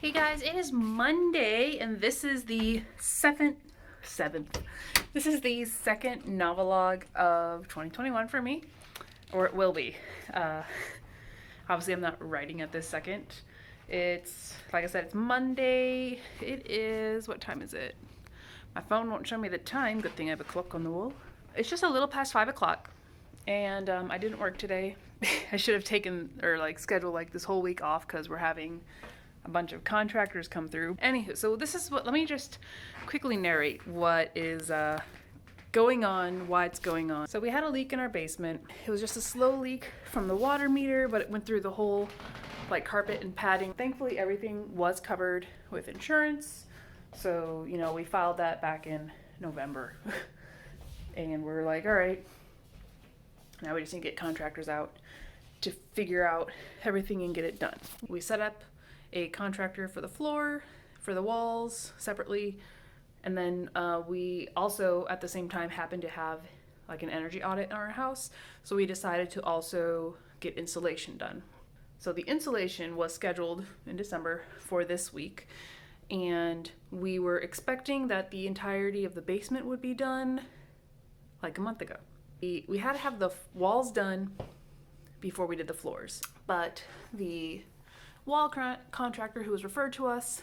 Hey guys, it is Monday and this is the seventh. This is the second NoveLOG of 2021 for me, or it will be. Obviously, I'm not writing at this second. It's like I said, it's Monday. It is, what time is it? My phone won't show me the time. Good thing I have a clock on the wall. It's just a little past 5 o'clock, and I didn't work today. I should have taken or scheduled this whole week off because we're having a bunch of contractors come through. Anywho, so this is what, let me just quickly narrate what is going on, why it's going on. So we had a leak in our basement. It was just a slow leak from the water meter, but it went through the whole carpet and padding. Thankfully, everything was covered with insurance. So, you know, we filed that back in November. And we're like, all right, now we just need to get contractors out to figure out everything and get it done. We set up a contractor for the floor, for the walls separately, and then we also at the same time happened to have an energy audit in our house, so we decided to also get insulation done. So the insulation was scheduled in December for this week, and we were expecting that the entirety of the basement would be done a month ago. We had to have the walls done before we did the floors, but the wall contractor who was referred to us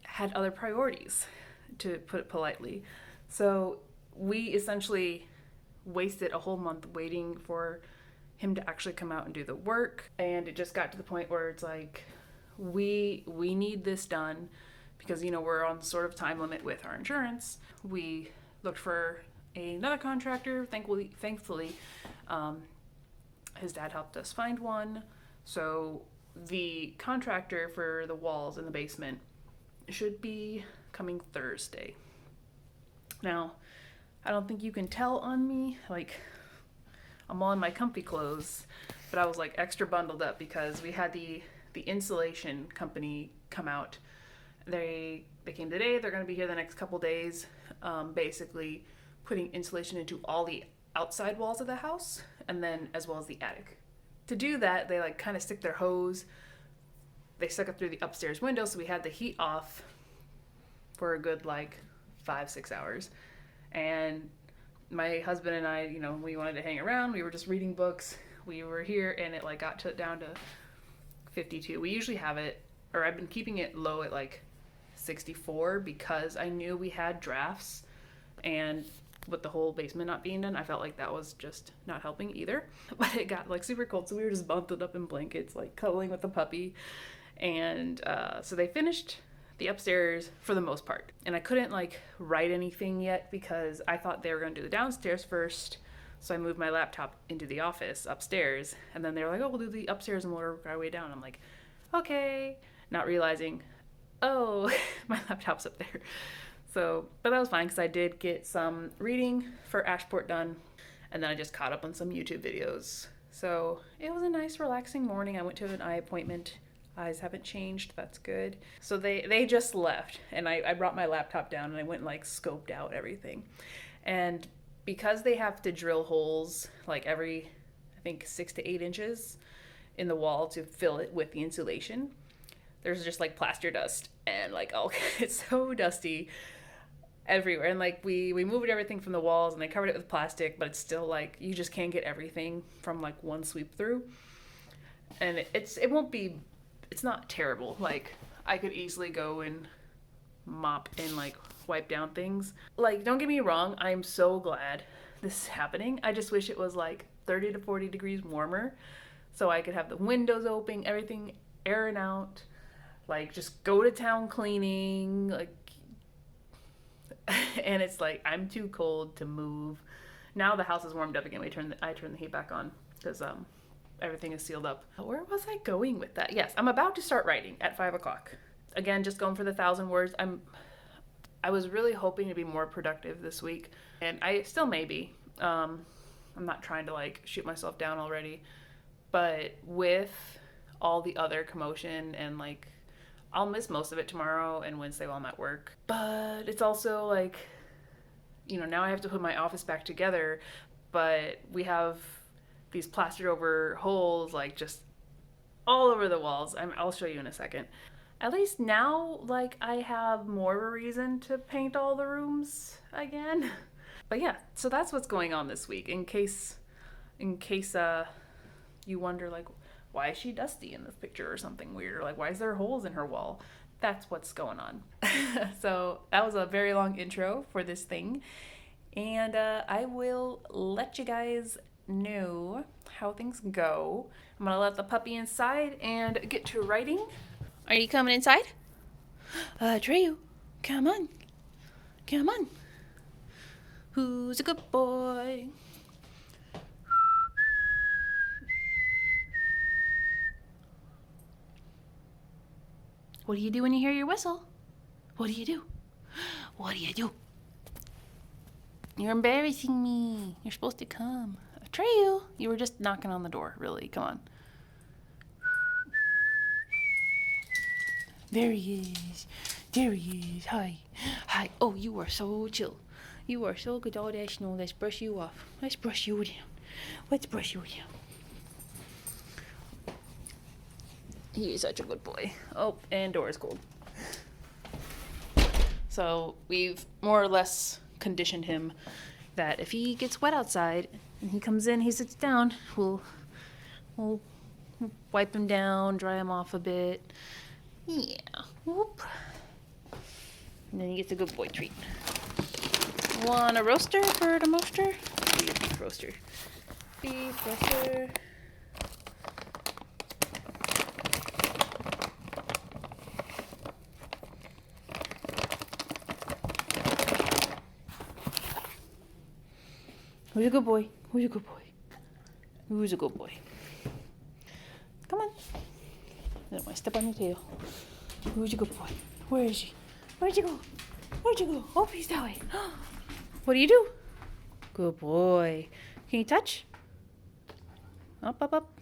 had other priorities, to put it politely. So we essentially wasted a whole month waiting for him to actually come out and do the work, and it just got to the point where it's like we need this done because, you know, we're on sort of time limit with our insurance. We looked for another contractor. Thankfully, his dad helped us find one. So the contractor for the walls in the basement should be coming Thursday. Now, I don't think you can tell on me, I'm all in my comfy clothes, but I was extra bundled up because we had the insulation company come out. They came today. They're going to be here the next couple days, basically putting insulation into all the outside walls of the house, and then as well as the attic. To do that, they kind of stick their hose. They stuck it through the upstairs window, so we had the heat off for a good 5-6 hours. And my husband and I, you know, we wanted to hang around. We were just reading books. We were here, and it got down to 52. We usually have it, or I've been keeping it low at 64 because I knew we had drafts, and with the whole basement not being done, I felt that was just not helping either. But it got super cold, so we were just bundled up in blankets, cuddling with the puppy. And so they finished the upstairs for the most part. And I couldn't write anything yet because I thought they were going to do the downstairs first. So I moved my laptop into the office upstairs, and then they were like, oh, we'll do the upstairs and we'll work our way down. I'm like, okay, not realizing, oh, my laptop's up there. So, but that was fine because I did get some reading for Ashport done, and then I just caught up on some YouTube videos. So it was a nice, relaxing morning. I went to an eye appointment. Eyes haven't changed. That's good. So they just left, and I brought my laptop down, and I went and scoped out everything. And because they have to drill holes every, I think, 6 to 8 inches in the wall to fill it with the insulation, there's just plaster dust, and oh, it's so dusty everywhere. And we moved everything from the walls, and they covered it with plastic, but it's still you just can't get everything from one sweep through. And it won't be, it's not terrible. I could easily go and mop and wipe down things. Don't get me wrong, I'm so glad this is happening. I just wish it was 30 to 40 degrees warmer so I could have the windows open, everything airing out, just go to town cleaning, and it's I'm too cold to move. Now the house is warmed up again. I turned the heat back on because everything is sealed up. Where was I going with that? Yes, I'm about to start writing at 5 o'clock. Again, just going for the 1,000 words. I was really hoping to be more productive this week, and I still may be. I'm not trying to shoot myself down already, but with all the other commotion and I'll miss most of it tomorrow and Wednesday while I'm at work. But it's also you know, now I have to put my office back together, but we have these plastered over holes just all over the walls. I'll show you in a second. At least now, like, I have more of a reason to paint all the rooms again. But yeah, so that's what's going on this week. In case you wonder, like, why is she dusty in this picture or something weird? Or like, why is there holes in her wall? That's what's going on. So that was a very long intro for this thing. And I will let you guys know how things go. I'm gonna let the puppy inside and get to writing. Are you coming inside? Treyu, come on. Come on. Who's a good boy? What do you do when you hear your whistle? What do you do? What do you do? You're embarrassing me. You're supposed to come. Treyu, you were just knocking on the door, really. Come on. There he is. There he is. Hi. Hi. Oh, you are so chill. You are so good. Oh, that's no. Let's brush you off. Let's brush you down. Let's brush you down. He is such a good boy. Oh, and door is cold. So we've more or less conditioned him that if he gets wet outside and he comes in, he sits down, we'll wipe him down, dry him off a bit. Yeah. Whoop. And then he gets a good boy treat. Want a roaster for the moaster? Be a beef roaster. Beef roaster. Who's a good boy? Who's a good boy? Who's a good boy? Come on. I don't want to step on your tail. Who's a good boy? Where is he? Where'd you go? Where'd you go? Oh, he's that way. What do you do? Good boy. Can you touch? Up, up, up.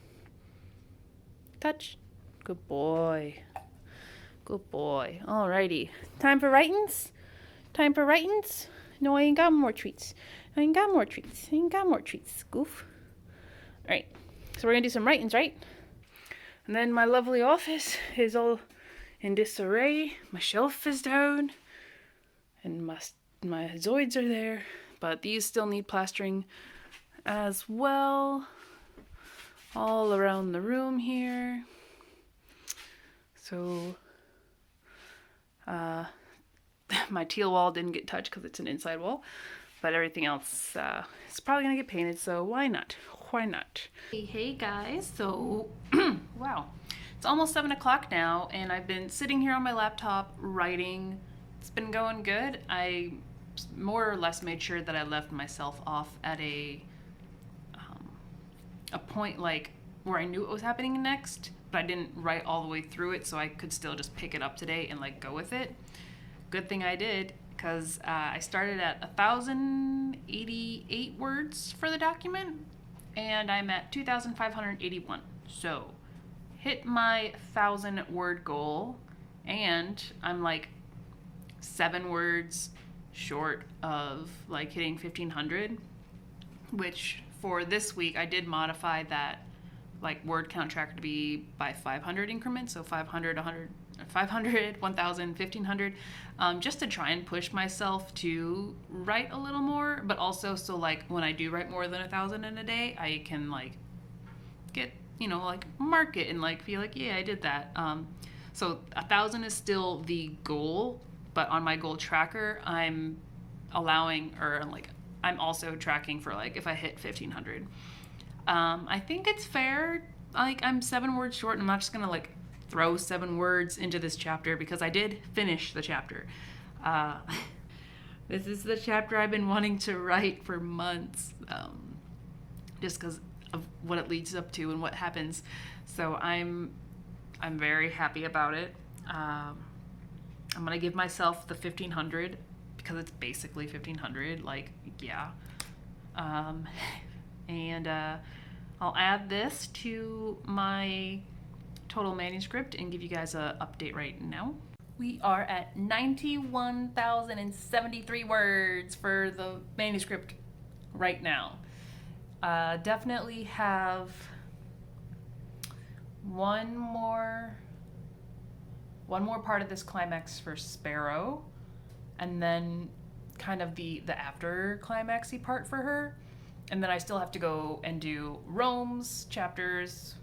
Touch. Good boy. Good boy. Alrighty. Time for writings? Time for writings? No, I ain't got more treats. I ain't got more treats. I ain't got more treats. Goof. Alright. So we're going to do some writings, right? And then my lovely office is all in disarray. My shelf is down. And my Zoids are there. But these still need plastering as well. All around the room here. So, my teal wall didn't get touched because it's an inside wall. But everything else is probably going to get painted, so why not? Why not? Hey guys, so, wow. It's almost 7 o'clock now, and I've been sitting here on my laptop writing. It's been going good. I more or less made sure that I left myself off at a point like where I knew what was happening next, but I didn't write all the way through it, so I could still just pick it up today and like go with it. Good thing I did, because I started at 1,088 words for the document, and I'm at 2,581. So, hit my 1,000 word goal, and I'm like 7 words short of like hitting 1,500, which for this week I did modify that like word count tracker to be by 500 increments, so 500, 100, 500, 1,000, 1,500, just to try and push myself to write a little more, but also so like when I do write more than 1,000 in a day, I can like get, you know, like mark it and like be like, yeah, I did that. So 1,000 is still the goal, but on my goal tracker, I'm allowing, or like I'm also tracking for like if I hit 1,500. I think it's fair. Like I'm 7 words short, and I'm not just gonna like throw 7 words into this chapter because I did finish the chapter. This is the chapter I've been wanting to write for months, just because of what it leads up to and what happens. So I'm very happy about it. I'm gonna give myself the 1,500 because it's basically 1,500. Like, yeah. And I'll add this to my total manuscript and give you guys an update right now. We are at 91,073 words for the manuscript right now. Definitely have one more part of this climax for Sparrow, and then kind of the after climaxy part for her, and then I still have to go and do Rome's chapters.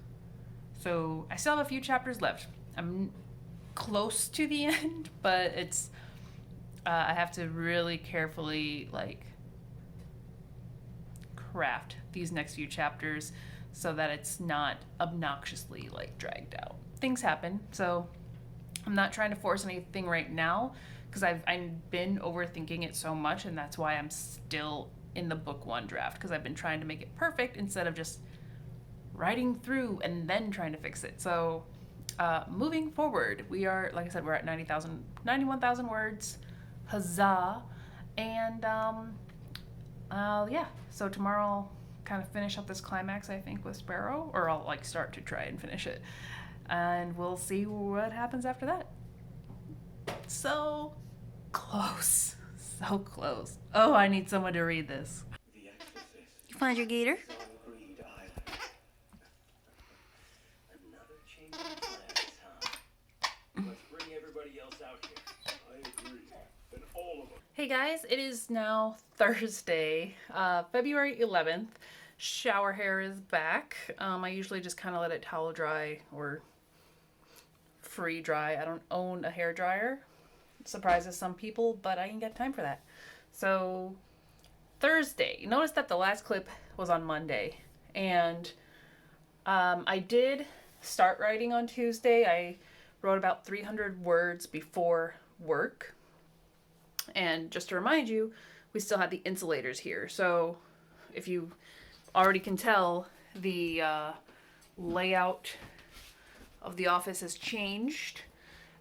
So I still have a few chapters left. I'm close to the end, but it's I have to really carefully like craft these next few chapters so that it's not obnoxiously like dragged out. Things happen, so I'm not trying to force anything right now because I've been overthinking it so much, and that's why I'm still in the book 1 draft, because I've been trying to make it perfect instead of just writing through and then trying to fix it. So moving forward, we are, like I said, we're at 91,000 words. Huzzah. And yeah, so tomorrow I'll kind of finish up this climax, I think, with Sparrow, or I'll like start to try and finish it, and we'll see what happens after that. So close. So close. Oh, I need someone to read this. You find your gator? Hey guys, it is now Thursday, February 11th. Shower hair is back. I usually just kind of let it towel dry or free dry. I don't own a hair dryer. It surprises some people, but I ain't got time for that. So Thursday, notice that the last clip was on Monday, and I did start writing on Tuesday. I wrote about 300 words before work. And just to remind you, we still have the insulators here. So if you already can tell, the layout of the office has changed.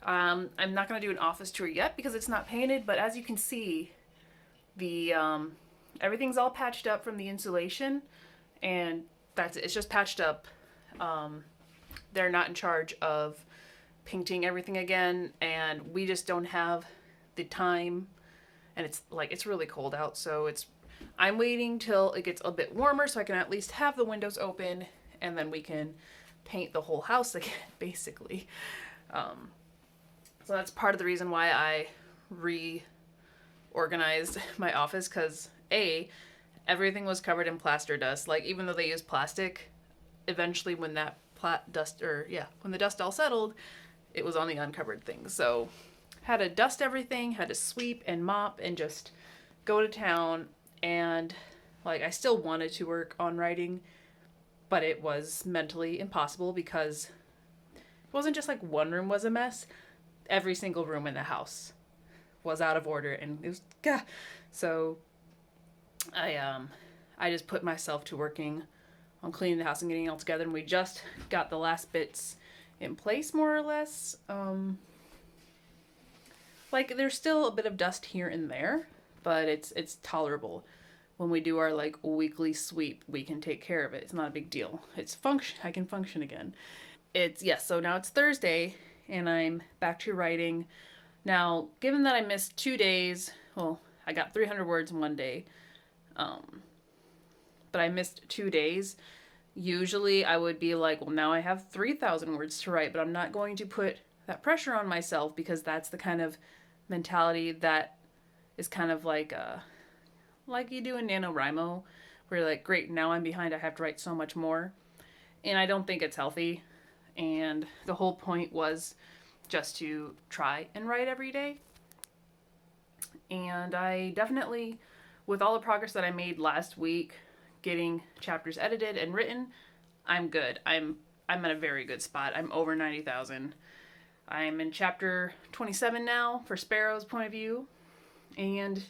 I'm not going to do an office tour yet because it's not painted, but as you can see, the everything's all patched up from the insulation, and that's it. It's just patched up. They're not in charge of painting everything again, and we just don't have the time, and it's really cold out, so I'm waiting till it gets a bit warmer so I can at least have the windows open, and then we can paint the whole house again, basically. So that's part of the reason why I reorganized my office, because everything was covered in plaster dust. Like, even though they use plastic, eventually when that when the dust all settled, it was on the uncovered things. So had to dust everything, had to sweep and mop and just go to town. And like, I still wanted to work on writing, but it was mentally impossible because it wasn't just like one room was a mess. Every single room in the house was out of order, and it was so I just put myself to working on cleaning the house and getting it all together, and we just got the last bits in place, more or less. Like, there's still a bit of dust here and there, but it's tolerable. When we do our like weekly sweep, we can take care of it. It's not a big deal. I can function again. So now it's Thursday and I'm back to writing. Now, given that I missed 2 days, well, I got 300 words in one day, but I missed 2 days. Usually I would be like, well, now I have 3,000 words to write, but I'm not going to put that pressure on myself, because that's the kind of mentality that is kind of like you do in NaNoWriMo, where you're like, great, now I'm behind, I have to write so much more. And I don't think it's healthy. And the whole point was just to try and write every day. And I definitely, with all the progress that I made last week, getting chapters edited and written, I'm good. I'm at a very good spot. I'm over 90,000. I'm in chapter 27 now for Sparrow's point of view. And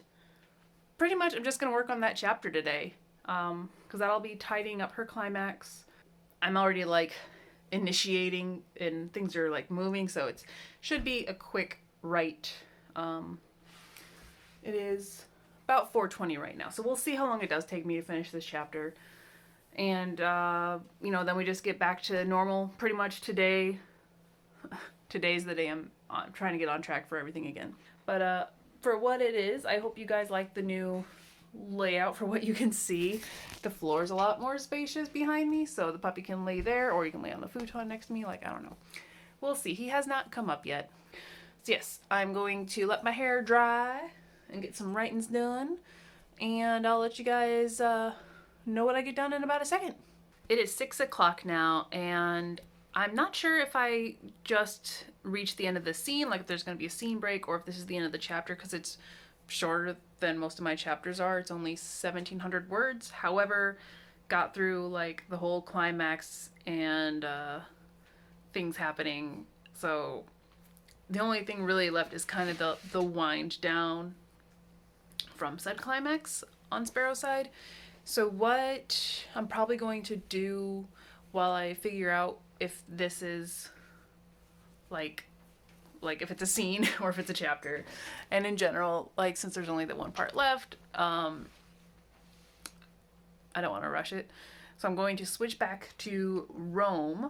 pretty much I'm just going to work on that chapter today, because that'll be tidying up her climax. I'm already like initiating and things are like moving, so it should be a quick write. It is about 4:20 right now, so we'll see how long it does take me to finish this chapter. And then we just get back to normal pretty much today. Today's the day I'm trying to get on track for everything again. But for what it is, I hope you guys like the new layout for what you can see. The floor is a lot more spacious behind me, so the puppy can lay there, or you can lay on the futon next to me. Like, I don't know. We'll see. He has not come up yet. So yes, I'm going to let my hair dry and get some writings done, and I'll let you guys know what I get done in about a second. It is 6 o'clock now, and I'm not sure if I just reached the end of the scene, like if there's going to be a scene break, or if this is the end of the chapter, because it's shorter than most of my chapters are. It's only 1,700 words. However, got through like the whole climax and things happening. So the only thing really left is kind of the wind down from said climax on Sparrow's side. So what I'm probably going to do while I figure out if this is like if it's a scene or if it's a chapter, and in general, like, since there's only the one part left, I don't want to rush it, so I'm going to switch back to Rome.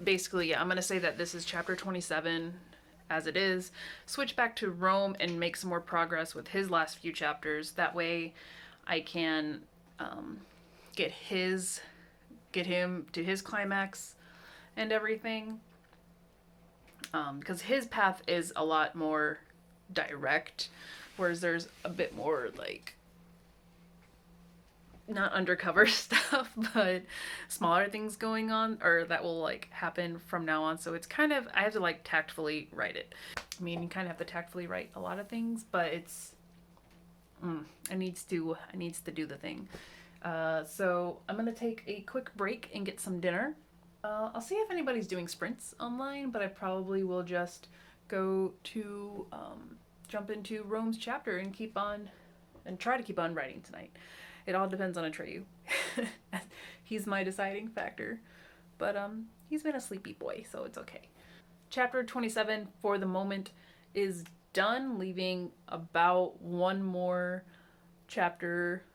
Basically, yeah, I'm going to say that this is chapter 27 as it is, switch back to Rome and make some more progress with his last few chapters. That way I can get him to his climax and everything. Because his path is a lot more direct, whereas there's a bit more, like, not undercover stuff, but smaller things going on, or that will, like, happen from now on. So it's kind of, I have to, like, tactfully write it. I mean, you kind of have to tactfully write a lot of things, but it's, it needs to do the thing. So I'm gonna take a quick break and get some dinner. I'll see if anybody's doing sprints online, but I probably will just go to jump into Rome's chapter and try to keep on writing tonight. It all depends on Atreyu. He's my deciding factor, but he's been a sleepy boy, so it's okay. Chapter 27 for the moment is done, leaving about one more chapter-ish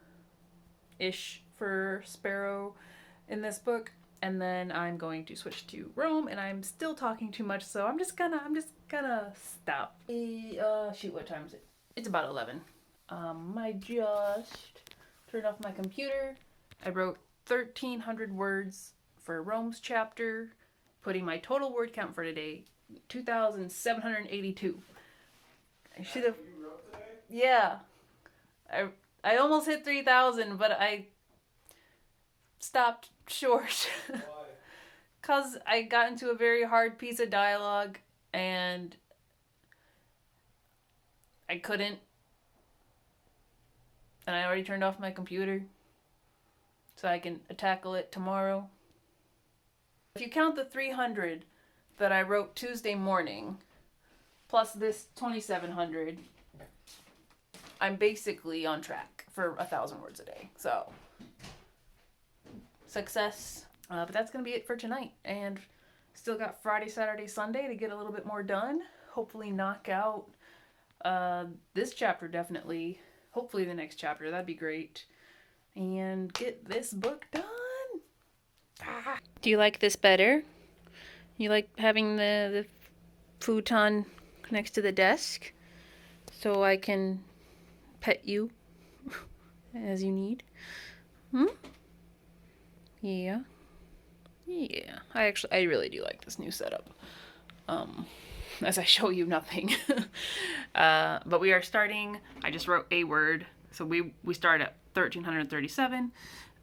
for Sparrow in this book. And then I'm going to switch to Rome, and I'm still talking too much, so I'm just gonna stop. Shoot, what time is it? It's about 11. I just turned off my computer. I wrote 1,300 words for Rome's chapter, putting my total word count for today 2,782. I should have. You wrote today? Yeah. I almost hit 3,000, but I stopped short. Why? Because I got into a very hard piece of dialogue and I couldn't. And I already turned off my computer so I can tackle it tomorrow. If you count the 300 that I wrote Tuesday morning, plus this 2,700, I'm basically on track for 1,000 words a day. So success. But that's going to be it for tonight. And still got Friday, Saturday, Sunday to get a little bit more done. Hopefully knock out this chapter definitely. Hopefully the next chapter. That'd be great. And get this book done. Do you like this better? You like having the futon next to the desk? So I can pet you as you need? Yeah. Yeah. I really do like this new setup. As I show you nothing. But we are starting, I just wrote a word. So we start at 1,337.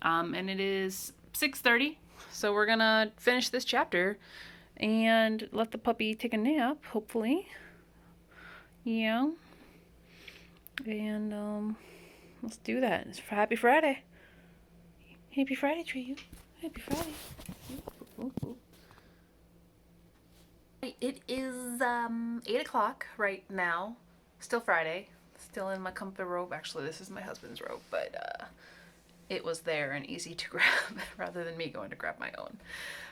And it is 6:30. So we're gonna finish this chapter and let the puppy take a nap, hopefully. Yeah. And let's do that. It's Happy Friday. Happy Friday to you. Happy Friday. It is 8 o'clock right now. Still Friday. Still in my comfy robe. Actually, this is my husband's robe, but it was there and easy to grab rather than me going to grab my own.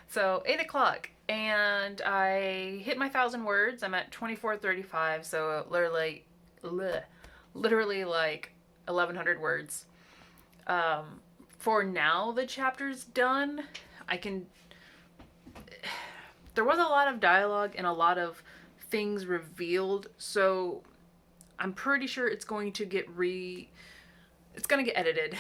So 8 o'clock, and I hit my 1,000 words. I'm at 2435, so literally like 1,100 words. For now, the chapter's done. There was a lot of dialogue and a lot of things revealed, so I'm pretty sure it's going to get edited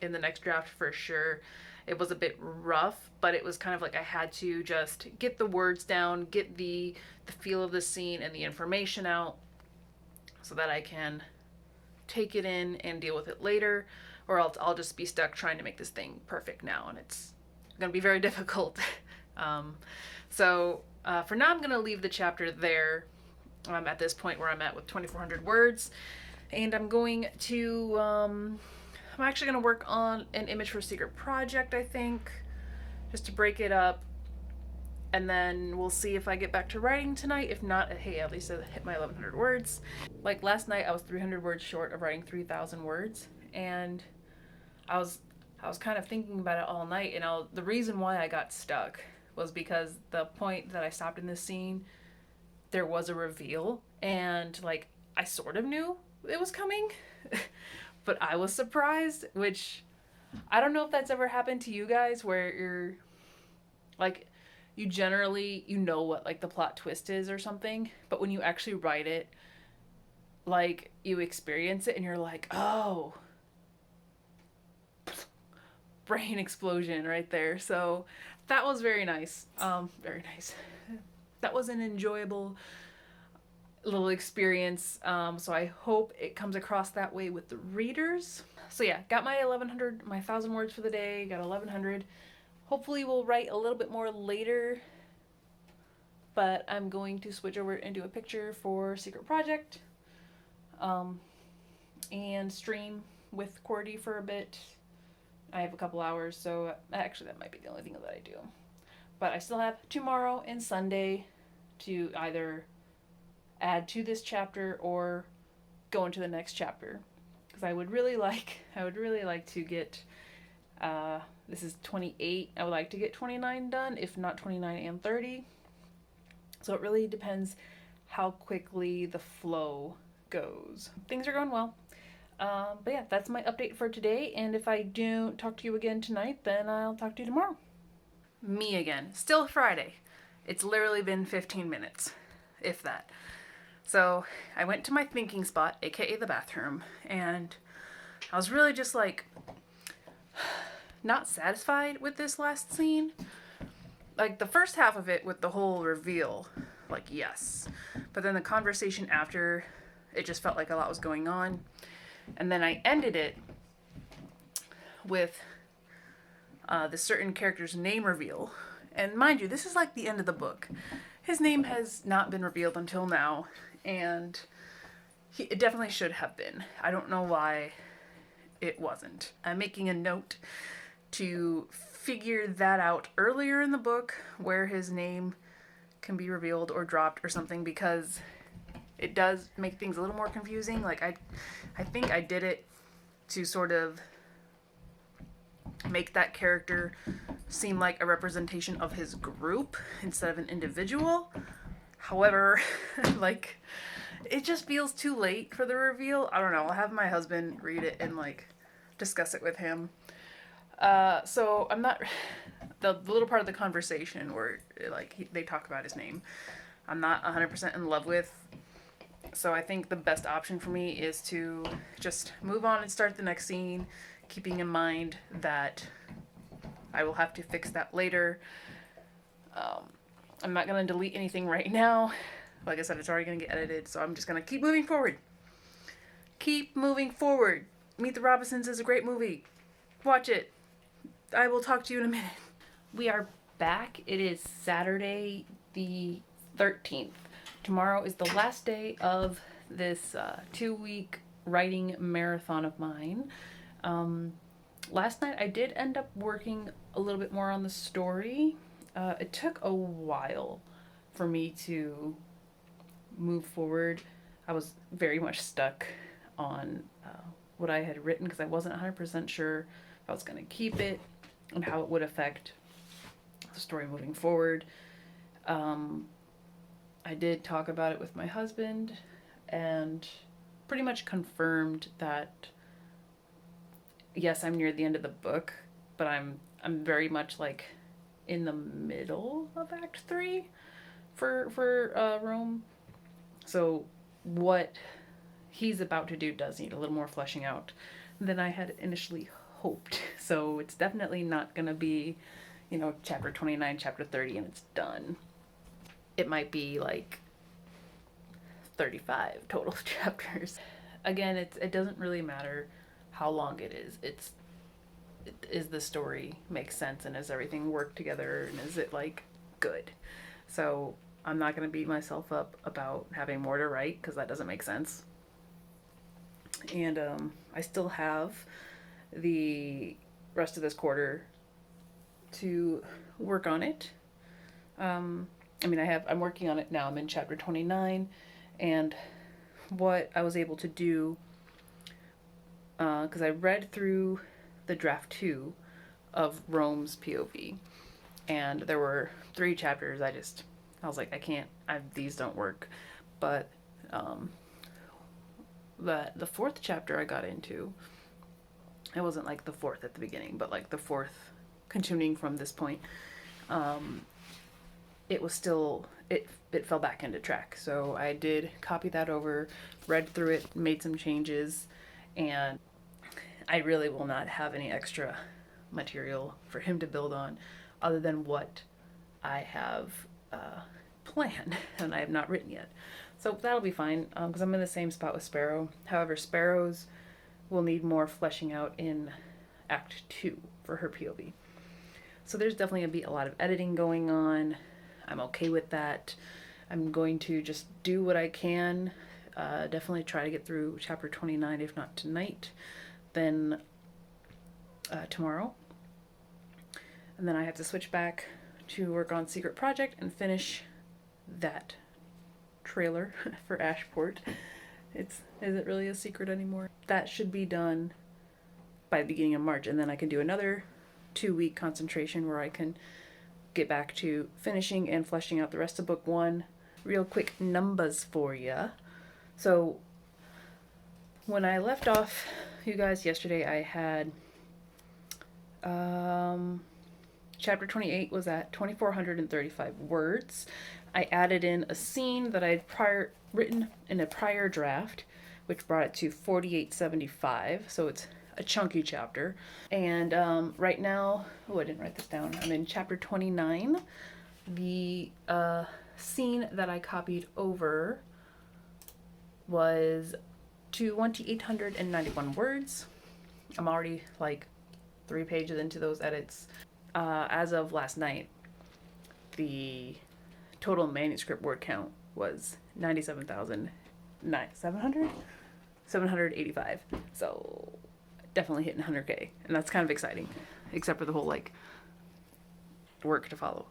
in the next draft for sure. It was a bit rough, but it was kind of like I had to just get the words down, get the feel of the scene and the information out so that I can take it in and deal with it later, or else I'll just be stuck trying to make this thing perfect now, and it's going to be very difficult. So for now, I'm going to leave the chapter there. I'm at this point where I'm at with 2,400 words, and I'm going to, I'm actually going to work on an image for Secret Project, I think, just to break it up, and then we'll see if I get back to writing tonight. If not, hey, at least I hit my 1,100 words. Like last night, I was 300 words short of writing 3,000 words, and I was kind of thinking about it all night, and the reason why I got stuck was because the point that I stopped in this scene, there was a reveal, and like I sort of knew it was coming, but I was surprised, which I don't know if that's ever happened to you guys, where you're like, you generally, you know what like the plot twist is or something, but when you actually write it, like you experience it and you're like, oh, brain explosion right there. So that was very nice. Very nice. That was an enjoyable little experience. So I hope it comes across that way with the readers. So yeah, got my 1,000 words for the day, got 1,100. Hopefully we'll write a little bit more later, but I'm going to switch over and do a picture for Secret Project, and stream with Cordy for a bit. I have a couple hours, so actually that might be the only thing that I do. But I still have tomorrow and Sunday to either add to this chapter or go into the next chapter, because I would really like to get, this is 28, I would like to get 29 done, if not 29 and 30. So it really depends how quickly the flow goes. Things are going well. But yeah, that's my update for today, and if I don't talk to you again tonight, then I'll talk to you tomorrow. Me again. Still Friday. It's literally been 15 minutes, if that. So I went to my thinking spot, aka the bathroom, and I was really just like not satisfied with this last scene. Like the first half of it with the whole reveal, like yes, but then the conversation after, it just felt like a lot was going on. And then I ended it with this certain character's name reveal. And mind you, this is like the end of the book. His name has not been revealed until now, and it definitely should have been. I don't know why it wasn't. I'm making a note to figure that out earlier in the book, where his name can be revealed or dropped or something, because it does make things a little more confusing. Like I think I did it to sort of make that character seem like a representation of his group instead of an individual. However, like it just feels too late for the reveal. I don't know. I'll have my husband read it and like discuss it with him. So I'm not, the little part of the conversation where like they talk about his name, I'm not 100% in love with. So I think the best option for me is to just move on and start the next scene, keeping in mind that I will have to fix that later. I'm not going to delete anything right now. Like I said, it's already going to get edited, so I'm just going to keep moving forward. Keep moving forward. Meet the Robinsons is a great movie. Watch it. I will talk to you in a minute. We are back. It is Saturday the 13th. Tomorrow is the last day of this 2-week writing marathon of mine. Last night I did end up working a little bit more on the story. It took a while for me to move forward. I was very much stuck on what I had written because I wasn't 100% sure if I was going to keep it and how it would affect the story moving forward. I did talk about it with my husband and pretty much confirmed that yes, I'm near the end of the book, but I'm very much like in the middle of Act 3 for Rome. So what he's about to do does need a little more fleshing out than I had initially hoped. So it's definitely not going to be, you know, chapter 29, chapter 30, and it's done. It might be like 35 total chapters. Again, it doesn't really matter how long it is. Is the story make sense, and is everything work together, and is it like good? So I'm not going to beat myself up about having more to write, because that doesn't make sense. And I still have the rest of this quarter to work on it. I mean, I'm working on it now. I'm in chapter 29, and what I was able to do, because I read through the draft 2 of Rome's POV, and there were 3 chapters. I was like, these don't work. But the 4th chapter I got into, it wasn't like the 4th at the beginning, but like the 4th continuing from this point, it was still, it fell back into track. So I did copy that over, read through it, made some changes, and I really will not have any extra material for him to build on other than what I have planned and I have not written yet. So that'll be fine, because I'm in the same spot with Sparrow. However, Sparrow's will need more fleshing out in Act 2 for her POV. So there's definitely going to be a lot of editing going on. I'm okay with that. I'm going to just do what I can. Definitely try to get through chapter 29, if not tonight, then tomorrow. And then I have to switch back to work on Secret Project and finish that trailer for Ashport. Is it really a secret anymore? That should be done by the beginning of March, and then I can do another 2-week concentration where I can get back to finishing and fleshing out the rest of book 1. Real quick numbers for ya. So when I left off you guys yesterday, I had chapter 28 was at 2,435 words. I added in a scene that I'd written in a prior draft, which brought it to 4,875. So it's a chunky chapter. And right now, I didn't write this down. I'm in chapter 29. The scene that I copied over was 2,891 words. I'm already like 3 pages into those edits. As of last night, the total manuscript word count was 785. So definitely hitting 100K, and that's kind of exciting, except for the whole like work to follow.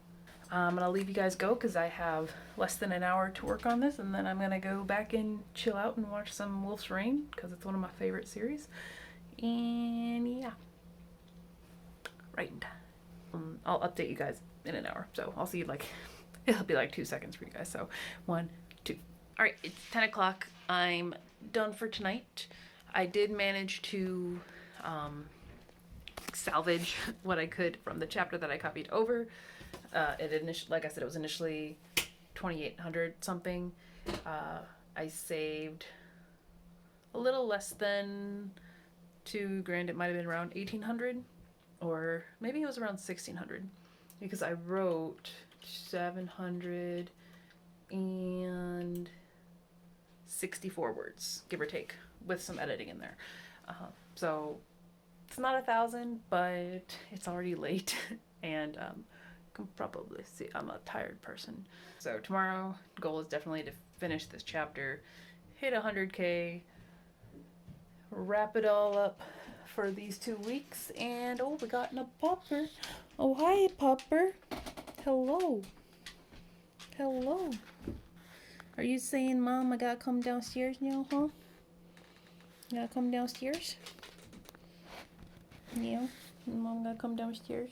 I'm gonna leave you guys go because I have less than an hour to work on this, and then I'm gonna go back and chill out and watch some Wolf's Rain because it's one of my favorite series. And yeah, right. I'll update you guys in an hour, so I'll see you like, it'll be like 2 seconds for you guys. So 1, 2. All right, it's 10 o'clock. I'm done for tonight. I did manage to salvage what I could from the chapter that I copied over. Like I said, it was initially 2,800 something. I saved a little less than $2,000. It might have been around 1,800, or maybe it was around 1,600, because I wrote 764 words, give or take, with some editing in there. So it's not 1,000, but it's already late, and can probably see I'm a tired person. So tomorrow, goal is definitely to finish this chapter, hit 100K, wrap it all up for these 2 weeks, and oh, we got a pupper. Oh, hi, pupper. Hello. Hello. Are you saying, Mom, I gotta come downstairs now, huh? You gotta come downstairs? Yeah. Mom gotta come downstairs.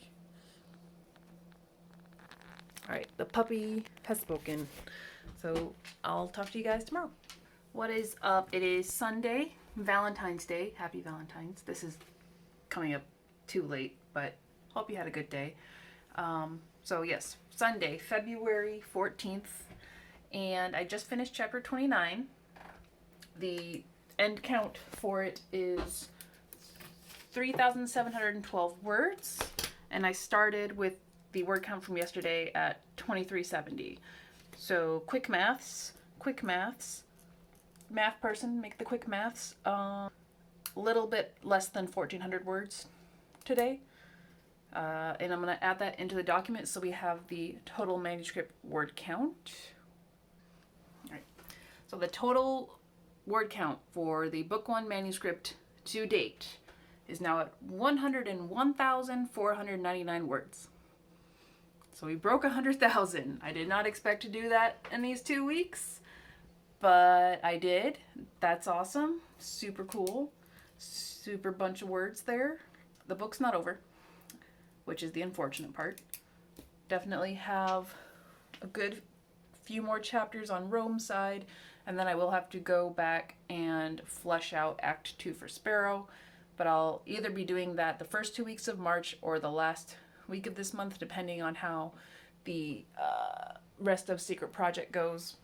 Alright, the puppy has spoken. So I'll talk to you guys tomorrow. What is up? It is Sunday, Valentine's Day. Happy Valentine's. This is coming up too late, but hope you had a good day. So yes, Sunday, February 14th. And I just finished chapter 29. The end count for it is 3,712 words, and I started with the word count from yesterday at 2370. So quick maths, math person, make the quick maths. Little bit less than 1,400 words today. And I'm going to add that into the document so we have the total manuscript word count. All right. So the total word count for the book 1 manuscript to date is now at 101,499 words. So we broke 100,000. I did not expect to do that in these 2 weeks, but I did. That's awesome. Super cool. Super bunch of words there. The book's not over, which is the unfortunate part. Definitely have a good few more chapters on Rome's side, and then I will have to go back and flesh out Act 2 for Sparrow, but I'll either be doing that the first 2 weeks of March or the last week of this month, depending on how the rest of Secret Project goes.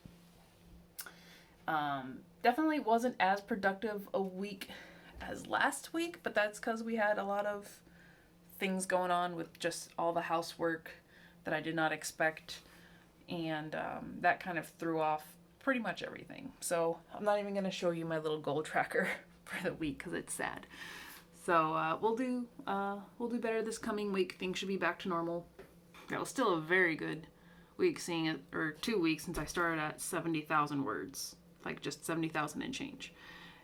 Definitely wasn't as productive a week as last week, but that's because we had a lot of things going on with just all the housework that I did not expect, and that kind of threw off pretty much everything. So I'm not even going to show you my little goal tracker for the week because it's sad. So we'll do better this coming week. Things should be back to normal. That was still a very good week, seeing it, or 2 weeks since I started at 70,000 words, like just 70,000 and change.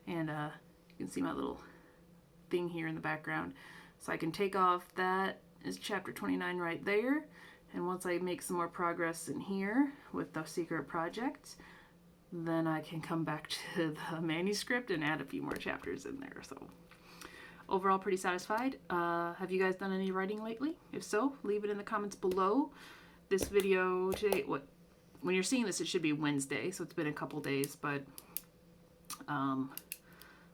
And you can see my little thing here in the background. So I can take off, that is chapter 29 right there. And once I make some more progress in here with the Secret Project, then I can come back to the manuscript and add a few more chapters in there. So overall, pretty satisfied. Have you guys done any writing lately? If so, leave it in the comments below. This video today, when you're seeing this, it should be Wednesday, so it's been a couple days, but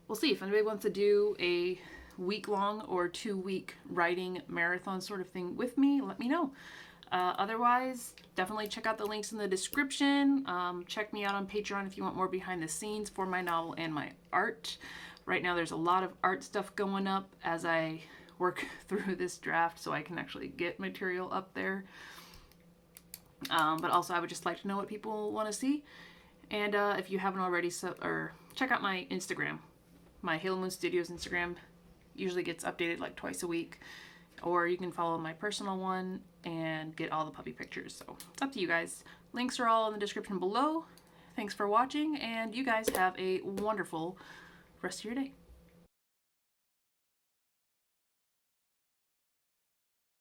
we'll see. If anybody wants to do a week-long or 2-week writing marathon sort of thing with me, let me know. Otherwise, definitely check out the links in the description. Check me out on Patreon if you want more behind the scenes for my novel and my art. Right now there's a lot of art stuff going up as I work through this draft so I can actually get material up there. But also I would just like to know what people want to see. And if you haven't already, check out my Instagram. My Halo Moon Studios Instagram usually gets updated like twice a week. Or you can follow my personal one and get all the puppy pictures. So it's up to you guys. Links are all in the description below. Thanks for watching, and you guys have a wonderful rest of your day.